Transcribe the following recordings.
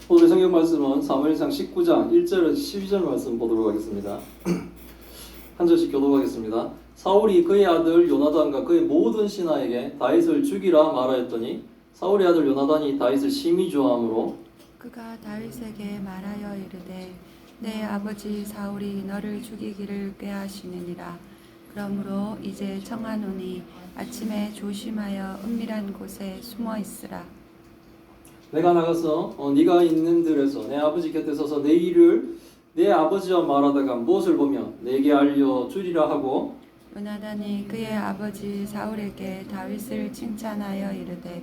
오늘 성경 말씀은 사무엘상 19장 1절에서 12절 말씀 보도록 하겠습니다. 한 절씩 교독하겠습니다. 사울이 그의 아들 요나단과 그의 모든 신하에게 다윗을 죽이라 말하였더니 사울의 아들 요나단이 다윗을 심히 좋아하므로 그가 다윗에게 말하여 이르되 내 아버지 사울이 너를 죽이기를 꾀하시느니라. 그러므로 이제 청하노니 아침에 조심하여 은밀한 곳에 숨어 있으라. 내가 나가서 네가 있는 들에서 내 아버지 곁에 서서 내 일을 내 아버지와 말하다가 무엇을 보며 내게 알려주리라 하고 요나단이 그의 아버지 사울에게 다윗을 칭찬하여 이르되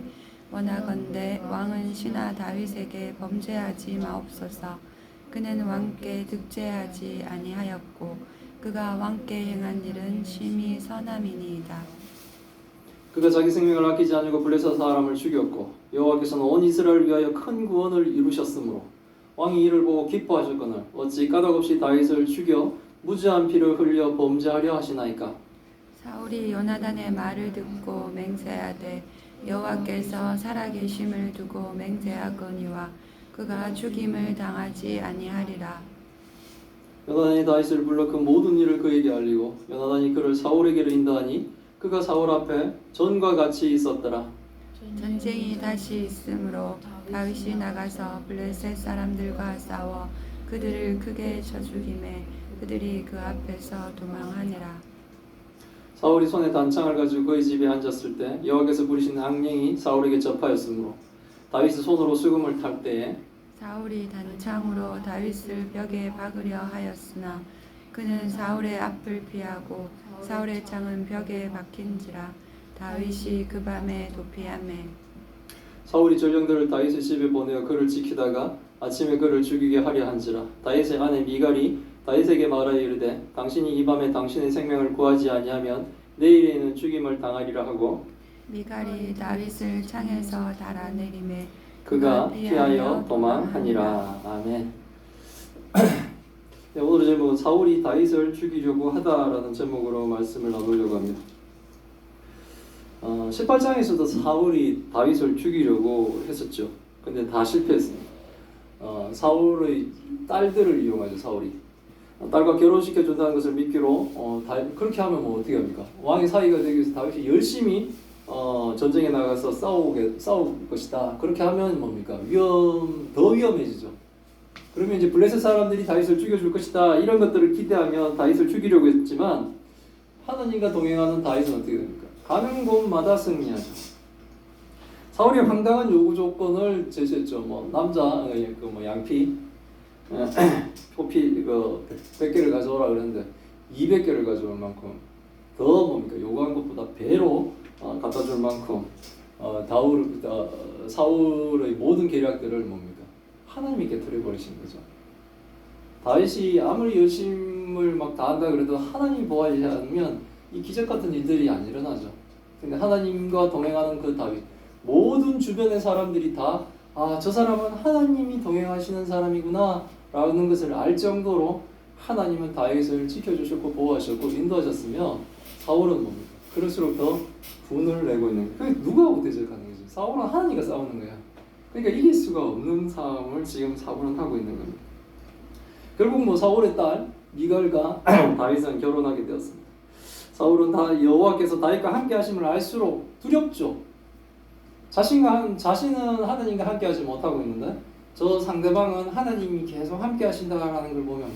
원하건대 왕은 신하 다윗에게 범죄하지 마옵소서. 그는 왕께 득죄하지 아니하였고 그가 왕께 행한 일은 심히 선함이니이다. 그가 자기 생명을 아끼지 아니고 블레셋 사람을 죽였고 여호와께서는 온 이스라엘을 위하여 큰 구원을 이루셨으므로 왕이 이를 보고 기뻐하셨거늘 어찌 까닭없이 다윗을 죽여 무죄한 피를 흘려 범죄하려 하시나이까. 사울이 요나단의 말을 듣고 맹세하되 여호와께서 살아계심을 두고 맹세하거니와 그가 죽임을 당하지 아니하리라. 요나단이 다윗을 불러 그 모든 일을 그에게 알리고 요나단이 그를 사울에게로 인도하니 그가 사울 앞에 전과 같이 있었더라. 전쟁이 다시 있으므로 다윗이 나가서 블레셋 사람들과 싸워 그들을 크게 쳐 죽이매 그들이 그 앞에서 도망하니라. 사울이 손에 단창을 가지고 그의 집에 앉았을 때 여호와께서 부리신 악령이 사울에게 접하였으므로 다윗이 손으로 수금을 탈 때에 사울이 단창으로 다윗을 벽에 박으려 하였으나 그는 사울의 앞을 피하고 사울의 창은 벽에 박힌지라. 다윗이 그 밤에 도피하매 사울이 전령들을 다윗의 집에 보내어 그를 지키다가 아침에 그를 죽이게 하려 한지라. 다윗의 아내 미갈이 다윗에게 말하여 이르되 당신이 이 밤에 당신의 생명을 구하지 아니하면 내일에는 죽임을 당하리라 하고 미갈이 다윗을 창에서 달아내리매 그가 피하여 도망하니라. 아멘. 네, 오늘의 제목은 사울이 다윗을 죽이려고 하다라는 제목으로 말씀을 나누려고 합니다. 18장에서도 사울이 다윗을 죽이려고 했었죠. 근데 다 실패했습니다. 사울의 딸들을 이용하죠. 사울이 딸과 결혼시켜 준다는 것을 미끼로 그렇게 하면 뭐 어떻게 합니까? 왕의 사위가 되기 위해서 다윗이 열심히 전쟁에 나가서 싸울 것이다. 그렇게 하면 뭡니까? 더 위험해지죠. 그러면 이제 블레셋 사람들이 다윗을 죽여줄 것이다. 이런 것들을 기대하면 다윗을 죽이려고 했지만 하나님과 동행하는 다윗은 어떻게 됩니까? 가는 곳마다 승리하죠. 사울이 황당한 요구 조건을 제시했죠. 뭐 남자 양피 표피 100개를 가져오라 그랬는데 200개를 가져올 만큼 더 뭡니까? 요구한 것보다 배로 갖다 줄 만큼 사울의 모든 계략들을 뭡니까? 하나님이 깨트려 버리신 거죠. 다윗이 아무리 열심을 막 다한다 그래도 하나님 보호하지 않으면 이 기적 같은 일들이 안 일어나죠. 근데 하나님과 동행하는 그 다윗, 모든 주변의 사람들이 다 저 사람은 하나님이 동행하시는 사람이구나 라는 것을 알 정도로 하나님은 다윗을 지켜주셨고 보호하셨고 인도하셨으며 사울은 뭡니까? 그럴수록 더 분을 내고 있는 거예요. 누구하고 대적하는 거죠? 사울은 하나님과 싸우는 거야. 그러니까 이길 수가 없는 싸움을 지금 사울은 하고 있는 겁니다. 결국 뭐 사울의 딸 미갈과 다윗은 결혼하게 되었습니다. 사울은 여호와께서 다윗과 함께 하심을 알수록 두렵죠. 자신은 하나님과 함께 하지 못하고 있는데 저 상대방은 하나님이 계속 함께 하신다라는 걸 보면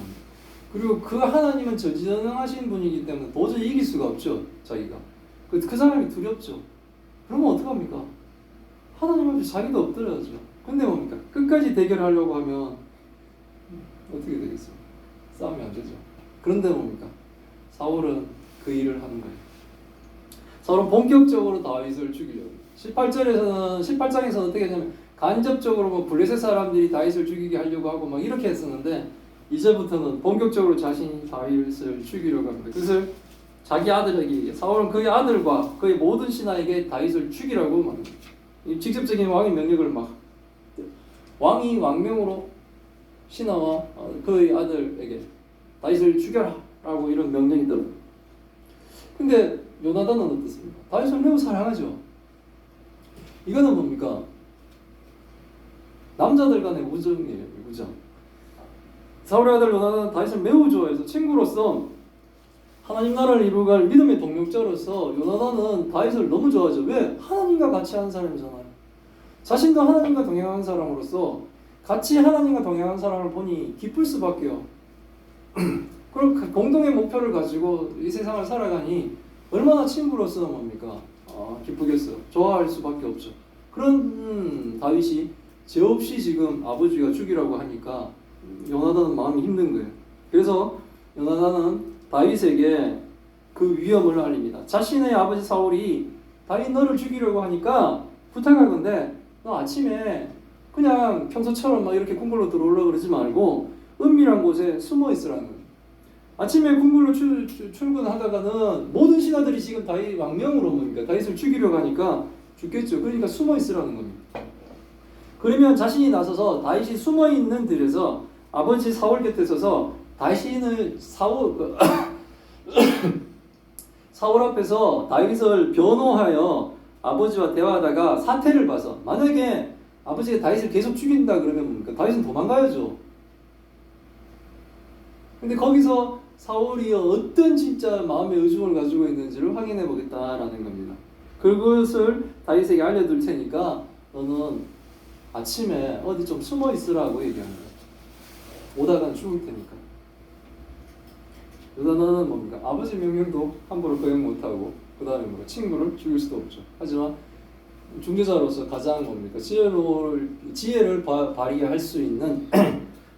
그리고 그 하나님은 전지전능하신 분이기 때문에 도저히 이길 수가 없죠. 자기가 그 사람이 두렵죠. 그러면 어떡합니까? 하나님 앞에 자기도 엎드려야죠. 근데 뭡니까? 끝까지 대결하려고 하면 어떻게 되겠어요? 싸우면 안 되죠. 그런데 뭡니까? 사울은 그 일을 하는 거예요. 사울은 본격적으로 다윗을 죽이려고. 18장에서는 어떻게 하냐면 간접적으로 블레셋 사람들이 다윗을 죽이게 하려고 하고 막 이렇게 했었는데 이제부터는 본격적으로 자신이 다윗을 죽이려고 합니다. 그래서 자기 아들에게 사울은 그의 아들과 그의 모든 신하에게 다윗을 죽이라고 말합니다. 직접적인 왕의 명령을 왕이 왕명으로 신하와 그의 아들에게 다윗을 죽여라 라고 이런 명령이 들어요. 근데 요나단은 어떻습니까? 다윗을 매우 사랑하죠. 이거는 뭡니까? 남자들 간의 우정이에요. 우정. 사울의 아들 요나단은 다윗을 매우 좋아해서 친구로서 하나님 나라를 이루어갈 믿음의 동력자로서 요나단은 다윗을 너무 좋아하죠. 왜? 하나님과 같이 하는 사람이잖아요. 자신도 하나님과 동행하는 사람으로서 같이 하나님과 동행하는 사람을 보니 기쁠 수밖에요. 그리고 공동의 목표를 가지고 이 세상을 살아가니 얼마나 친구로서 뭡니까? 기쁘겠어요. 좋아할 수밖에 없죠. 그런 다윗이 죄 없이 지금 아버지가 죽이라고 하니까 요나단은 마음이 힘든 거예요. 그래서 요나단은 다윗에게 그 위험을 알립니다. 자신의 아버지 사울이 다윗 너를 죽이려고 하니까 부탁할 건데 너 아침에 그냥 평소처럼 막 이렇게 궁궐로 들어오려고 그러지 말고 은밀한 곳에 숨어 있으라는 거예요. 아침에 궁궐로 출근하다가는 모든 신하들이 지금 다윗 왕명으로 뭡니까? 다윗을 죽이려고 하니까 죽겠죠. 그러니까 숨어 있으라는 겁니다. 그러면 자신이 나서서 다윗이 숨어 있는 들에서 아버지 사울 곁에 서서 다윗은 사울 앞에서 다윗을 변호하여 아버지와 대화하다가 사태를 봐서 만약에 아버지가 다윗을 계속 죽인다 그러면 뭡니까? 다윗은 도망가야죠. 근데 거기서 사울이 어떤 진짜 마음의 의중을 가지고 있는지를 확인해 보겠다라는 겁니다. 그것을 다윗에게 알려둘 테니까 너는 아침에 어디 좀 숨어 있으라고 얘기하는 거예요. 오다간 죽을 테니까. 요나단은 뭡니까? 아버지 명령도 함부로 거역 못하고 그 다음에 뭐 친구를 죽일 수도 없죠. 하지만 중재자로서 가장 뭡니까? 지혜를 발휘할 수 있는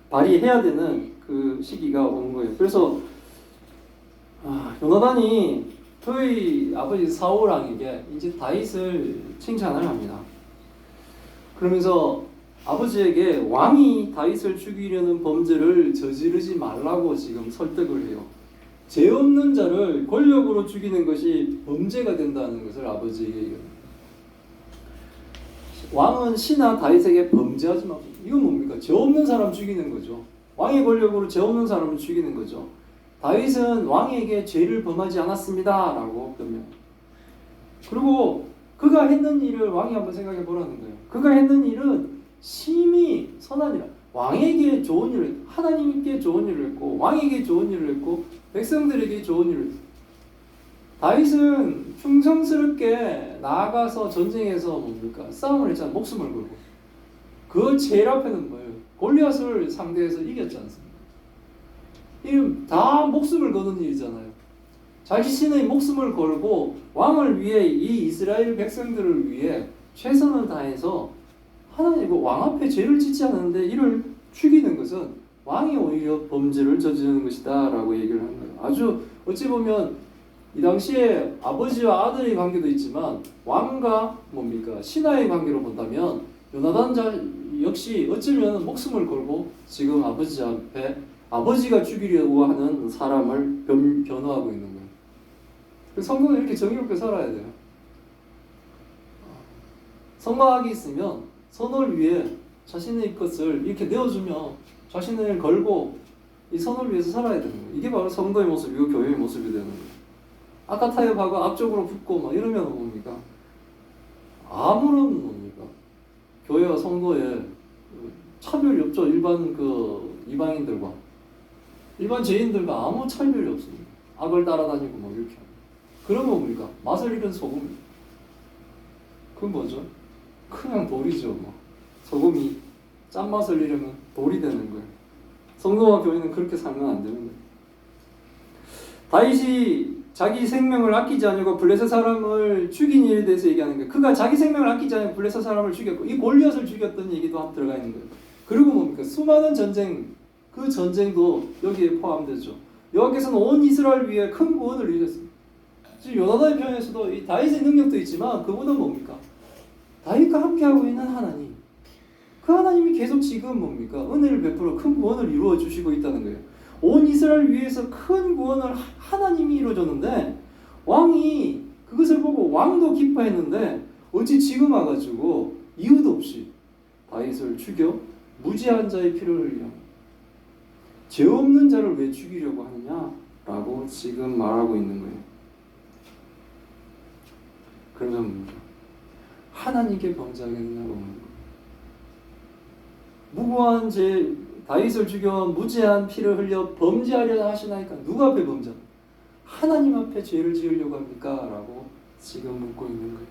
발휘해야 되는 그 시기가 온 거예요. 그래서 요나단이 그의 아버지 사울 왕에게 이제 다윗을 칭찬을 합니다. 그러면서 아버지에게 왕이 다윗을 죽이려는 범죄를 저지르지 말라고 지금 설득을 해요. 죄 없는 자를 권력으로 죽이는 것이 범죄가 된다는 것을 아버지에게 얘기합니다. 왕은 신하 다윗에게 범죄하지 마. 이건 뭡니까? 죄 없는 사람 죽이는 거죠. 왕의 권력으로 죄 없는 사람을 죽이는 거죠. 다윗은 왕에게 죄를 범하지 않았습니다 라고 변명. 그리고 그가 했는 일을 왕이 한번 생각해 보라는 거예요. 그가 했는 일은 심히 선한 일, 왕에게 좋은 일을 했고 하나님께 좋은 일을 했고 왕에게 좋은 일을 했고 백성들에게 좋은 일을 했고 다윗은 충성스럽게 나아가서 전쟁에서 뭡니까? 싸움을 했잖아요. 목숨을 걸고. 그 제일 앞에는 뭐예요? 골리앗을 상대해서 이겼지 않습니까? 이건 다 목숨을 거는 일이잖아요. 자신의 목숨을 걸고 왕을 위해 이 이스라엘 백성들을 위해 최선을 다해서 하나님 왕 앞에 죄를 짓지 않았는데 이를 죽이는 것은 왕이 오히려 범죄를 저지르는 것이다 라고 얘기를 하는 거예요. 아주 어찌 보면 이 당시에 아버지와 아들의 관계도 있지만 왕과 뭡니까? 신하의 관계로 본다면 요나단 역시 어쩌면 목숨을 걸고 지금 아버지 앞에 아버지가 죽이려고 하는 사람을 변호하고 있는 거예요. 성도는 이렇게 정의롭게 살아야 돼요. 성막이 있으면 선을 위해 자신의 것을 이렇게 내어주며 자신을 걸고 이 선을 위해서 살아야 되는 거예요. 이게 바로 성도의 모습이고 교회의 모습이 되는 거예요. 아까 타협하고 앞쪽으로 붙고 막 이러면 뭡니까? 아무런 뭡니까? 교회와 성도의 차별이 없죠. 일반 이방인들과 일반 죄인들과 아무 차별이 없습니다. 악을 따라다니고 뭐 이렇게. 그러면 뭡니까? 맛을 잃은 소금입니다. 그건 뭐죠? 그냥 돌이죠. 뭐. 소금이 짠맛을 잃으면 돌이 되는 거예요. 성도와 교회는 그렇게 살면 안 되는 거예요. 다윗이 자기 생명을 아끼지 않으고 블레셋 사람을 죽인 일에 대해서 얘기하는 거예요. 그가 자기 생명을 아끼지 않으고 블레셋 사람을 죽였고 이 골리앗을 죽였던 얘기도 한번 들어가 있는 거예요. 그리고 뭡니까? 수많은 전쟁, 그 전쟁도 여기에 포함되죠. 여호와께서는 온 이스라엘 위에 큰 구원을 이루셨습니다. 지금 요나단의 편에서도 이 다윗의 능력도 있지만 그보다 뭡니까? 다윗과 함께하고 있는 하나님. 그 하나님이 계속 지금 뭡니까? 은혜를 베풀어 큰 구원을 이루어 주시고 있다는 거예요. 온 이스라엘 위에서 큰 구원을 하나님이 이루어줬는데 왕이 그것을 보고 왕도 기뻐했는데 어찌 지금 와가지고 이유도 없이 다윗을 죽여 무지한 자의 피를 흘려 죄 없는 자를 왜 죽이려고 하느냐라고 지금 말하고 있는 거예요. 그러면 뭡니까? 하나님께 범죄하겠느냐고 하는 거예요. 무고한 죄 다윗을 죽여 무죄한 피를 흘려 범죄하려 하시나이까? 누구 앞에 범죄? 하나님 앞에 죄를 지으려고 합니까? 라고 지금 묻고 있는 거예요.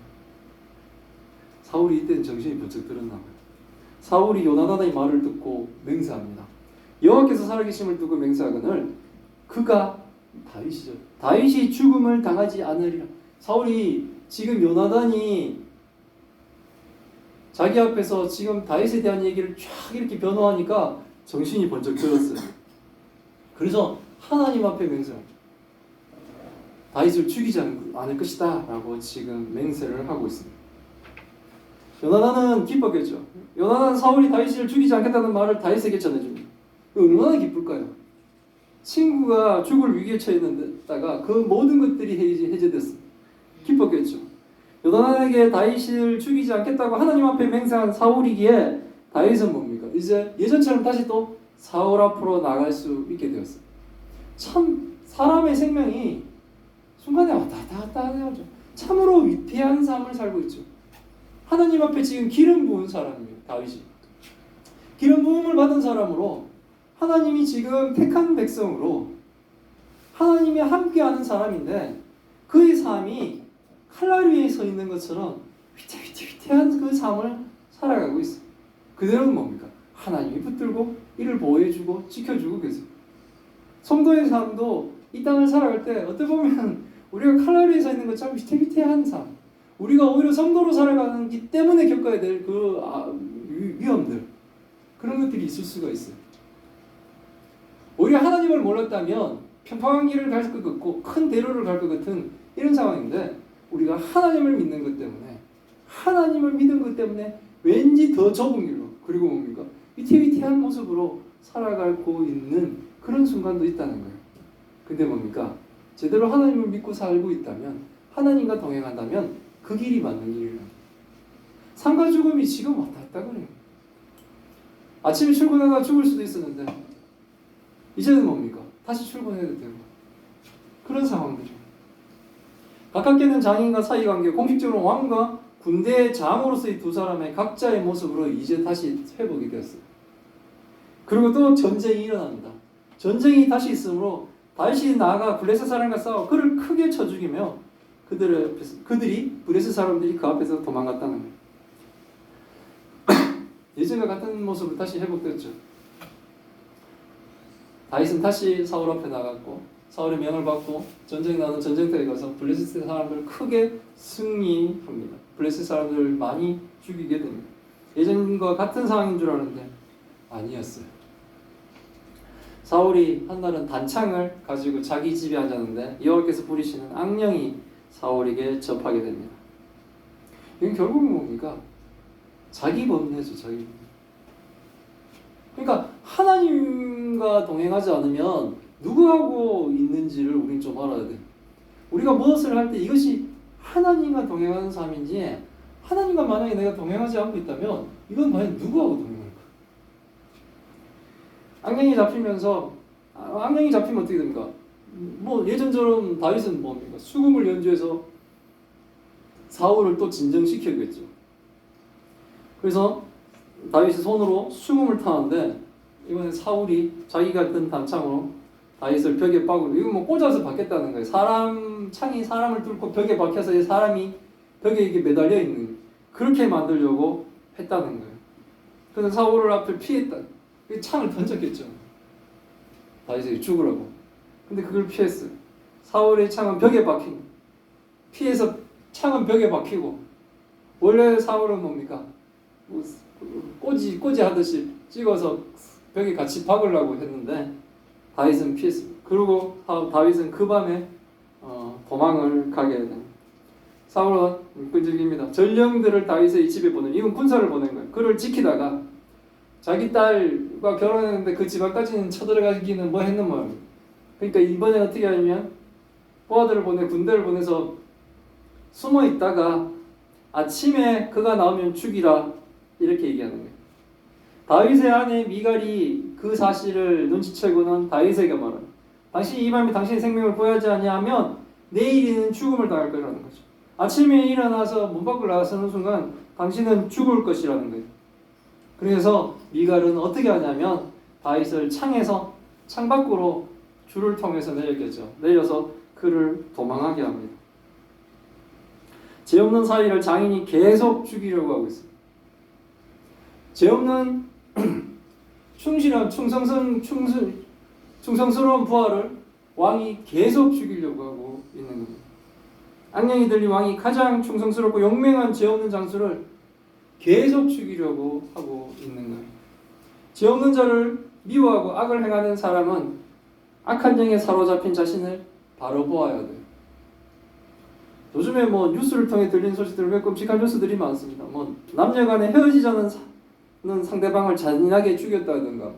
사울이 이때는 정신이 번쩍 들었나 봐요. 사울이 요나단의 말을 듣고 맹세합니다. 여호와께서 살아계심을 두고 맹세하거늘 그가 다윗이죠. 다윗이 죽음을 당하지 않으리라. 사울이 지금 요나단이 자기 앞에서 지금 다윗에 대한 얘기를 쫙 이렇게 변호하니까 정신이 번쩍 들었어요. 그래서 하나님 앞에 맹세합니다. 다윗을 죽이지 않을 것이다 라고 지금 맹세를 하고 있습니다. 요나단은 기뻤겠죠. 요나단은 사울이 다윗을 죽이지 않겠다는 말을 다윗에게 전해줍니다. 얼마나 기쁠까요? 친구가 죽을 위기에 처했는데다가 그 모든 것들이 해제됐습니다. 기뻤겠죠. 요나단에게 다윗을 죽이지 않겠다고 하나님 앞에 맹세한 사울이기에 다윗은 뭡니까? 이제 예전처럼 다시 또 사울 앞으로 나갈 수 있게 되었어요. 참 사람의 생명이 순간에 왔다 갔다 하죠. 참으로 위태한 삶을 살고 있죠. 하나님 앞에 지금 기름 부은 사람이에요. 다윗이. 기름 부음을 받은 사람으로 하나님이 지금 택한 백성으로 하나님이 함께하는 사람인데 그의 삶이 칼날 위에 서 있는 것처럼 위태한 그 삶을 살아가고 있어요. 그대로는 뭡니까? 하나님이 붙들고 이를 보호해주고 지켜주고 계세요. 성도의 삶도 이 땅을 살아갈 때 어떻게 보면 우리가 칼날 위에 서 있는 것처럼 위태한 삶, 우리가 오히려 성도로 살아가기 때문에 겪어야 될 그 위험들, 그런 것들이 있을 수가 있어요. 오히려 하나님을 몰랐다면 평평한 길을 갈 것 같고 큰 대로를 갈 것 같은 이런 상황인데 우리가 하나님을 믿는 것 때문에 하나님을 믿은 것 때문에 왠지 더 좁은 길로 그리고 뭡니까? 위태한 모습으로 살아가고 있는 그런 순간도 있다는 거예요. 근데 뭡니까? 제대로 하나님을 믿고 살고 있다면 하나님과 동행한다면 그 길이 맞는 길이에요. 삶과 죽음이 지금 왔다 갔다 그래요. 아침에 출근하다가 죽을 수도 있었는데 이제는 뭡니까? 다시 출근해도 되고 그런 상황들이죠. 가깝게는 장인과 사이관계, 공식적으로 왕과 군대의 장으로서의 두 사람의 각자의 모습으로 이제 다시 회복이 되었어요. 그리고 또 전쟁이 일어납니다. 전쟁이 다시 있으므로 다시 나아가 블레셋 사람과 싸워 그를 크게 쳐 죽이며 그들이 블레셋 사람들이 그 앞에서 도망갔다는 거예요. 예전과 같은 모습으로 다시 회복됐죠. 다윗은 다시 사울 앞에 나갔고 사울의 명을 받고 전쟁 나는 전쟁터에 가서 블레셋 사람들을 크게 승리합니다. 블레셋 사람들을 많이 죽이게 됩니다. 예전과 같은 상황인 줄 알았는데 아니었어요. 사울이 한날은 단창을 가지고 자기 집에 앉았는데 여호와께서 부리시는 악령이 사울에게 접하게 됩니다. 이건 결국은 뭡니까? 자기 범죄죠. 자기 범죄. 그러니까 하나님과 동행하지 않으면 누구하고 있는지를 우리는 좀 알아야 돼. 우리가 무엇을 할 때 이것이 하나님과 동행하는 삶인지 하나님과 만약에 내가 동행하지 않고 있다면 이건 과연 누구하고 동행할까? 악령이 잡히면서 악령이 잡히면 어떻게 됩니까? 뭐 예전처럼 다윗은 뭡니까? 수금을 연주해서 사울을 또 진정시켜야겠죠. 그래서 다윗이 손으로 수금을 타는데 이번에 사울이 자기가 든 단창으로 다윗을 벽에 박으로 이거 뭐 꽂아서 박겠다는 거예요. 창이 사람을 뚫고 벽에 박혀서 이 사람이 벽에 이렇게 매달려 있는 그렇게 만들려고 했다는 거예요. 그래서 사울을 앞에 피했다. 창을 던졌겠죠. 다윗이 죽으라고. 근데 그걸 피했어요. 사울의 창은 벽에 박힌. 피해서 창은 벽에 박히고. 원래 사울은 뭡니까? 꼬지 하듯이 찍어서 벽에 같이 박으려고 했는데 다윗은 피했습니다. 그리고 다윗은 그 밤에 도망을 가게 됩니다. 사울은 끈질깁니다. 전령들을 다윗의 집에 보낸 이건 군사를 보낸 거예요. 그를 지키다가 자기 딸과 결혼했는데 그 집안까지는 쳐들어가기는 뭐 했는 모양이에요. 그러니까 이번에 어떻게 하냐면 부하들을 군대를 보내서 숨어 있다가 아침에 그가 나오면 죽이라 이렇게 얘기하는 거예요. 다윗의 아내 미갈이 그 사실을 눈치채고는 다윗에게 말합니다. 당신이 이 밤에 당신의 생명을 구하지 아니하면 내일이는 죽음을 당할 거라는 거죠. 아침에 일어나서 문 밖을 나서는 순간 당신은 죽을 것이라는 거예요. 그래서 미갈은 어떻게 하냐면 다윗을 창 밖으로 줄을 통해서 내렸겠죠. 내려서 그를 도망하게 합니다. 죄 없는 사위를 장인이 계속 죽이려고 하고 있어요. 죄 없는 충실한 충성스러운 부하를 왕이 계속 죽이려고 하고 있는 겁니다. 악령이 들린 왕이 가장 충성스럽고 용맹한 죄 없는 장수를 계속 죽이려고 하고 있는 거예요. 죄 없는 자를 미워하고 악을 행하는 사람은 악한 영에 사로잡힌 자신을 바로 보아야 돼요. 요즘에 뉴스를 통해 들린 소식들 왜 끔찍한 뉴스들이 많습니다. 남녀간에 헤어지자는 상대방을 잔인하게 죽였다든가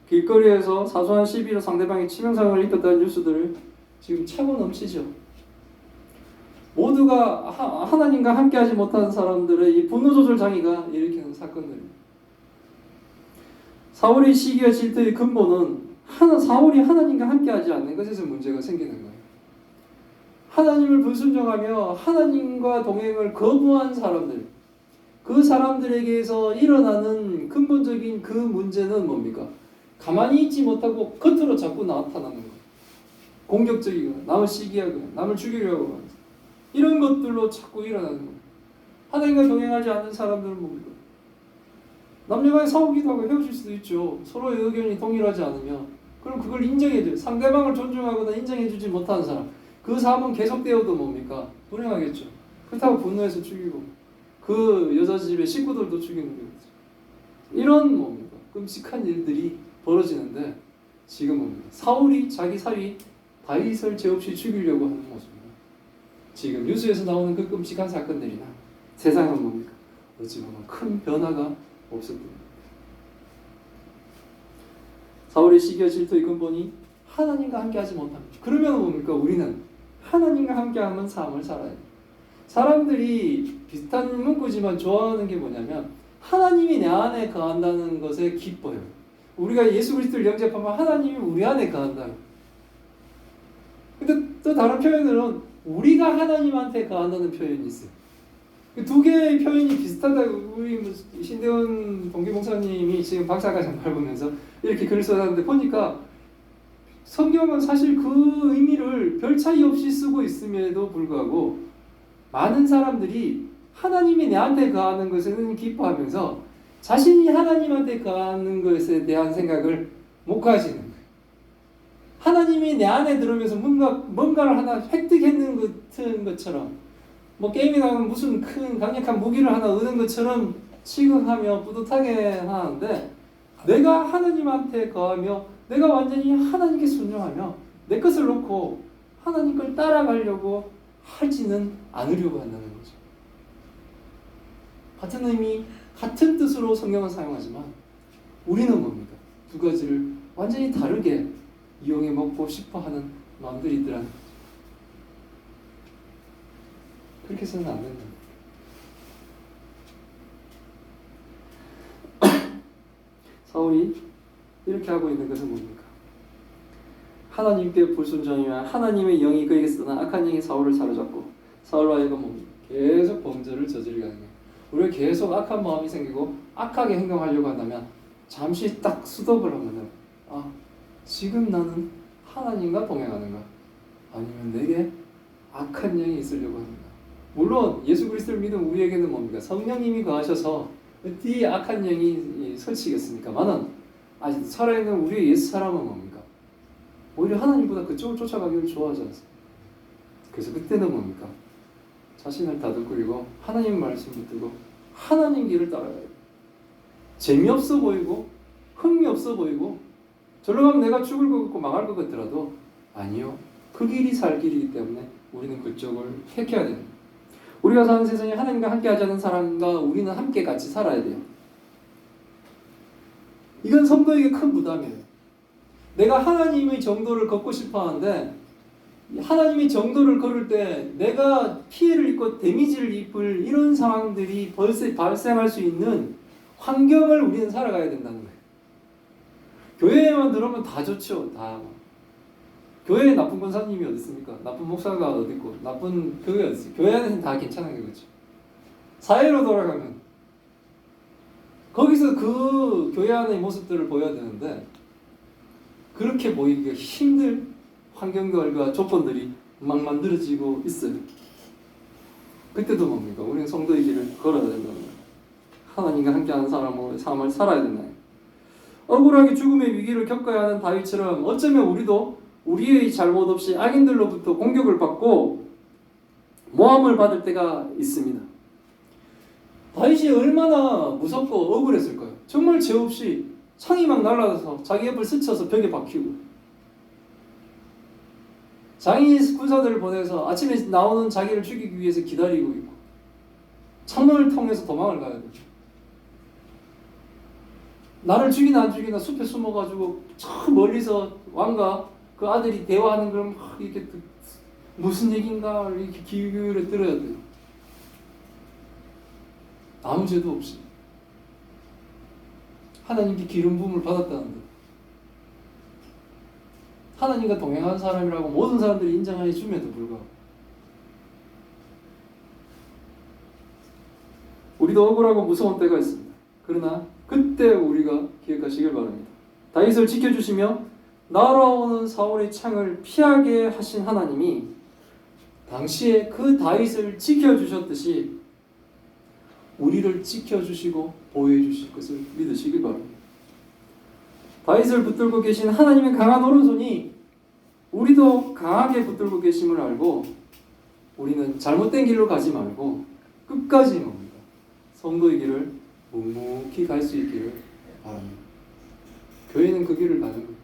길거리에서 사소한 시비로 상대방이 치명상을 입혔다는 뉴스들을 지금 차고 넘치죠. 모두가 하나님과 함께하지 못하는 사람들의 이 분노조절 장애가 일으키는 사건들입니다. 사울의 시기와 질투의 근본은 사울이 하나님과 함께하지 않는 것에서 문제가 생기는 거예요. 하나님을 불순종하며 하나님과 동행을 거부한 사람들, 그 사람들에게서 일어나는 근본적인 그 문제는 뭡니까? 가만히 있지 못하고 겉으로 자꾸 나타나는 거예요. 공격적이거나 남을 시기하거나 남을 죽이려고 하는 이런 것들로 자꾸 일어나는 거예요. 하나님과 동행하지 않는 사람들은 뭡니까? 남녀간에 싸우기도 하고 헤어질 수도 있죠. 서로의 의견이 동일하지 않으면. 그럼 그걸 인정해줘요. 상대방을 존중하거나 인정해주지 못하는 사람, 그 삶은 계속되어도 뭡니까? 불행하겠죠. 그렇다고 분노해서 죽이고 그 여자 집의 식구들도 죽이는 거죠. 이런 뭡니까? 끔찍한 일들이 벌어지는데 지금 뭡니까? 사울이 자기 사위 다윗을 죄 없이 죽이려고 하는 모습입니다. 지금 뉴스에서 나오는 그 끔찍한 사건들이나 세상은 뭡니까? 어찌 보면 큰 변화가 없었습니다. 사울의 시기와 질투의 근본이 하나님과 함께하지 못합니다. 그러면 뭡니까? 우리는 하나님과 함께하는 삶을 살아야 돼요. 사람들이 비슷한 문구지만 좋아하는 게 뭐냐면 하나님이 내 안에 거한다는 것에 기뻐요. 우리가 예수 그리스도를 영접하면 하나님이 우리 안에 거한다. 근데 또 다른 표현으로는 우리가 하나님한테 거한다는 표현이 있어요. 두 개의 표현이 비슷하다고 우리 신대원 동기 목사님이 지금 박사과정 밟으면서 이렇게 글을 써놨는데 보니까 성경은 사실 그 의미를 별 차이 없이 쓰고 있음에도 불구하고 많은 사람들이 하나님이 내한테 거하는 것에는 기뻐하면서 자신이 하나님한테 거하는 것에 대한 생각을 못 가지는 거예요. 하나님이 내 안에 들어오면서 뭔가를 하나 획득했는 같은 것처럼 게임에 나오는 무슨 큰 강력한 무기를 하나 얻은 것처럼 취급하며 뿌듯하게 하는데 내가 하나님한테 거하며 내가 완전히 하나님께 순종하며 내 것을 놓고 하나님 걸 따라가려고 하지는 않으려고 한다는 거죠. 같은 의미, 같은 뜻으로 성경을 사용하지만 우리는 뭡니까? 두 가지를 완전히 다르게 이용해 먹고 싶어하는 마음들이 있더라는 거죠. 그렇게 해서는 안 된다. 사울이 이렇게 하고 있는 것은 뭡니까? 하나님께 불순종이며 하나님의 영이 그에게 쓰나 악한 영이 사울을 사로잡고 사울과 하여금 뭡니까? 계속 범죄를 저지르게 하는 거예요. 우리가 계속 악한 마음이 생기고 악하게 행동하려고 한다면 잠시 딱 스톱을 하면 지금 나는 하나님과 동행하는가? 아니면 내게 악한 영이 있으려고 하는가? 물론 예수 그리스도를 믿은 우리에게는 뭡니까? 성령님이 거하셔서 어디 악한 영이 설치겠습니까만은 아직 살아있는 우리의 옛 사람은 뭡니까? 오히려 하나님보다 그쪽을 쫓아가기를 좋아하지 않습니까? 그래서 그때는 뭡니까? 자신을 다독거리고 하나님 말씀 붙들고 하나님 길을 따라가야 돼요. 재미없어 보이고 흥미없어 보이고 저러 가면 내가 죽을 것 같고 망할 것 같더라도 아니요. 그 길이 살 길이기 때문에 우리는 그쪽을 택해야 됩니다. 우리가 사는 세상에 하나님과 함께 하지 않는 사람과 우리는 함께 같이 살아야 돼요. 이건 성도에게 큰 부담이에요. 내가 하나님의 정도를 걷고 싶어 하는데 하나님의 정도를 걸을 때 내가 피해를 입고 데미지를 입을 이런 상황들이 발생할 수 있는 환경을 우리는 살아가야 된다는 거예요. 교회에만 들어오면 다 좋죠. 다. 교회에 나쁜 권사님이 어디 있습니까? 나쁜 목사가 어디 있고 나쁜 교회가 어디 있어요? 교회 안에서는 다 괜찮은 게 그렇죠. 사회로 돌아가면 거기서 그 교회 안의 모습들을 보여야 되는데 그렇게 보이기가 힘들 환경들과 조건들이 막 만들어지고 있어요. 그때도 뭡니까? 우리는 성도의 길을 걸어야 된다는 거예요. 하나님과 함께하는 사람으로 삶을 살아야 된다. 억울하게 죽음의 위기를 겪어야 하는 다윗처럼 어쩌면 우리도 우리의 잘못 없이 악인들로부터 공격을 받고 모함을 받을 때가 있습니다. 다윗이 얼마나 무섭고 억울했을까요? 정말 죄 없이 창이 막 날아서 자기 옆을 스쳐서 벽에 박히고 장인 군사들을 보내서 아침에 나오는 자기를 죽이기 위해서 기다리고 있고 창문을 통해서 도망을 가야 돼. 나를 죽이나 안 죽이나 숲에 숨어가지고 저 멀리서 왕과 그 아들이 대화하는 걸 막 이렇게 무슨 얘긴가 이렇게 귀 기울여 들어야 돼요. 아무 죄도 없이 하나님께 기름 부음을 받았다는데 하나님과 동행한 사람이라고 모든 사람들이 인정해 줌에도 불구하고 우리도 억울하고 무서운 때가 있습니다. 그러나 그때 우리가 기억하시길 바랍니다. 다윗을 지켜주시며 날아오는 사울의 창을 피하게 하신 하나님이 당시에 그 다윗을 지켜주셨듯이 우리를 지켜주시고 보호해주실 것을 믿으시길 바랍니다. 다윗을 붙들고 계신 하나님의 강한 오른손이 우리도 강하게 붙들고 계심을 알고 우리는 잘못된 길로 가지 말고 끝까지 뭡니다. 성도의 길을 묵묵히 갈 수 있기를 바랍니다. 교회는 그 길을 가는 거예요.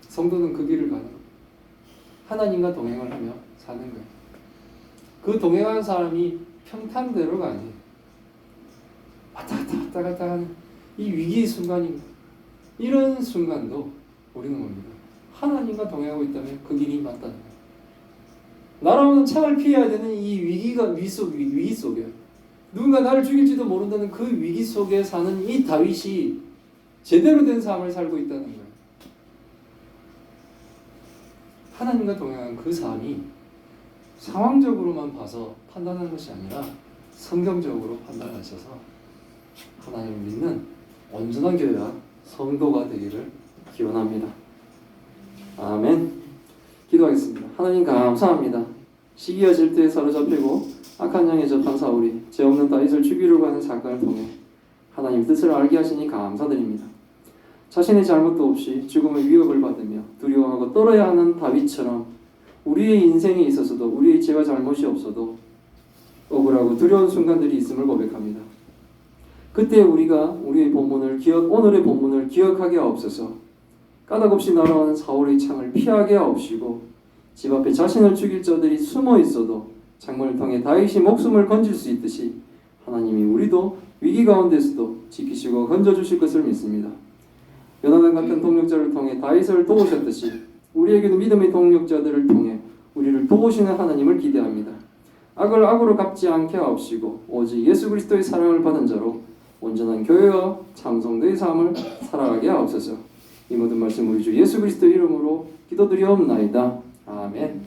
성도는 그 길을 가는 거예요. 하나님과 동행을 하며 사는 거예요. 그 동행하는 사람이 평탄대로가 아니에요. 왔다 갔다 하는 이 위기의 순간입니다. 이런 순간도 우리는 뭡니까? 하나님과 동행하고 있다면 그 길이 맞다는 거예요. 날아오는 창을 피해야 되는 이 위기 속에 누군가 나를 죽일지도 모른다는 그 위기 속에 사는 이 다윗이 제대로 된 삶을 살고 있다는 거예요. 하나님과 동행한 그 삶이 상황적으로만 봐서 판단하는 것이 아니라 성경적으로 판단하셔서 하나님을 믿는 온전한 교회와 성도가 되기를 기원합니다. 아멘. 기도하겠습니다. 하나님 감사합니다. 시기와 질투에 사로잡히고 악한 영에 접한 사울이 죄 없는 다윗을 죽이려고 하는 사건을 통해 하나님 뜻을 알게 하시니 감사드립니다. 자신의 잘못도 없이 죽음의 위협을 받으며 두려워하고 떨어야 하는 다윗처럼 우리의 인생에 있어서도 우리의 죄와 잘못이 없어도 억울하고 두려운 순간들이 있음을 고백합니다. 그때 우리가 오늘의 본문을 기억하게 하옵소서. 까닭없이 날아오는 사울의 창을 피하게 하옵시고 집 앞에 자신을 죽일 자들이 숨어 있어도 창문을 통해 다윗이 목숨을 건질 수 있듯이 하나님이 우리도 위기 가운데서도 지키시고 건져주실 것을 믿습니다. 요나단 같은 동력자를 통해 다윗을 도우셨듯이 우리에게도 믿음의 동력자들을 통해 우리를 도우시는 하나님을 기대합니다. 악을 악으로 갚지 않게 하옵시고 오직 예수 그리스도의 사랑을 받은 자로 온전한 교회와 참성도의 삶을 살아가게 하옵소서. 이 모든 말씀 우리 주 예수 그리스도 이름으로 기도드리옵나이다. 아멘.